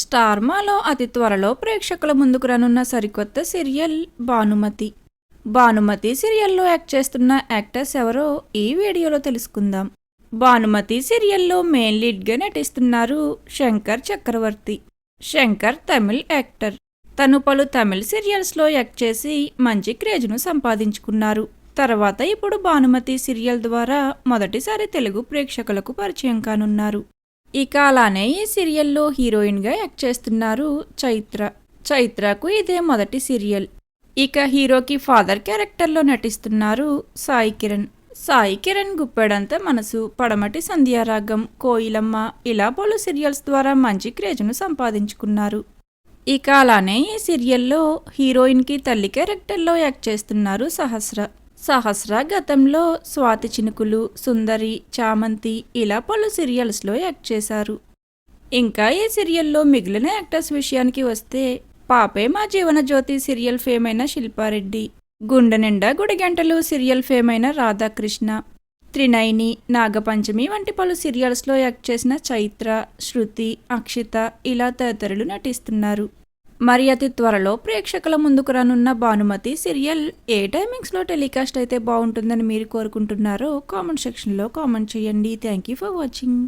స్టార్మాలో అతి త్వరలో ప్రేక్షకుల ముందుకు రానున్న సరికొత్త సీరియల్ భానుమతి. భానుమతి సీరియల్లో యాక్ట్ చేస్తున్న యాక్టర్స్ ఎవరో ఈ వీడియోలో తెలుసుకుందాం. భానుమతి సీరియల్లో మెయిన్ లీడ్గా నటిస్తున్నారు శంకర్ చక్రవర్తి. శంకర్ తమిళ్ యాక్టర్. తను పలు తమిళ్ సీరియల్స్లో యాక్ట్ చేసి మంచి క్రేజ్ను సంపాదించుకున్నారు. తర్వాత ఇప్పుడు భానుమతి సీరియల్ ద్వారా మొదటిసారి తెలుగు ప్రేక్షకులకు పరిచయం కానున్నారు. ఇక అలానే ఈ సీరియల్లో హీరోయిన్గా యాక్ట్ చేస్తున్నారు చైత్ర. చైత్రకు ఇదే మొదటి సీరియల్. ఇక హీరోకి ఫాదర్ క్యారెక్టర్లో నటిస్తున్నారు సాయి కిరణ్. సాయి కిరణ్ గుప్పెడంత మనసు, పడమటి సంధ్యారాగం, కోయిలమ్మ ఇలా పలు సీరియల్స్ ద్వారా మంచి క్రేజ్ను సంపాదించుకున్నారు. ఇక అలానే ఈ సీరియల్లో హీరోయిన్కి తల్లి క్యారెక్టర్లో యాక్ట్ చేస్తున్నారు సహస్ర గతంలో స్వాతి చినుకులు, సుందరి, చామంతి ఇలా పలు సీరియల్స్లో యాక్ట్ చేశారు. ఇంకా ఈ సీరియల్లో మిగిలిన యాక్టర్స్ విషయానికి వస్తే పాపే మా జీవన జ్యోతి సీరియల్ ఫేమ్ అయిన శిల్పారెడ్డి, గుండె నిండా గుడిగంటలు సీరియల్ ఫేమ్ అయిన రాధాకృష్ణ, త్రినైని, నాగపంచమి వంటి పలు సీరియల్స్లో యాక్ట్ చేసిన చైత్ర, శృతి, అక్షిత ఇలా తదితరులు నటిస్తున్నారు. మరి అతి త్వరలో ప్రేక్షకుల ముందుకు రానున్న భానుమతి సీరియల్ ఏ టైమింగ్స్లో టెలికాస్ట్ అయితే బాగుంటుందని మీరు కోరుకుంటున్నారో కామెంట్ సెక్షన్లో కామెంట్ చేయండి. Thank you for watching.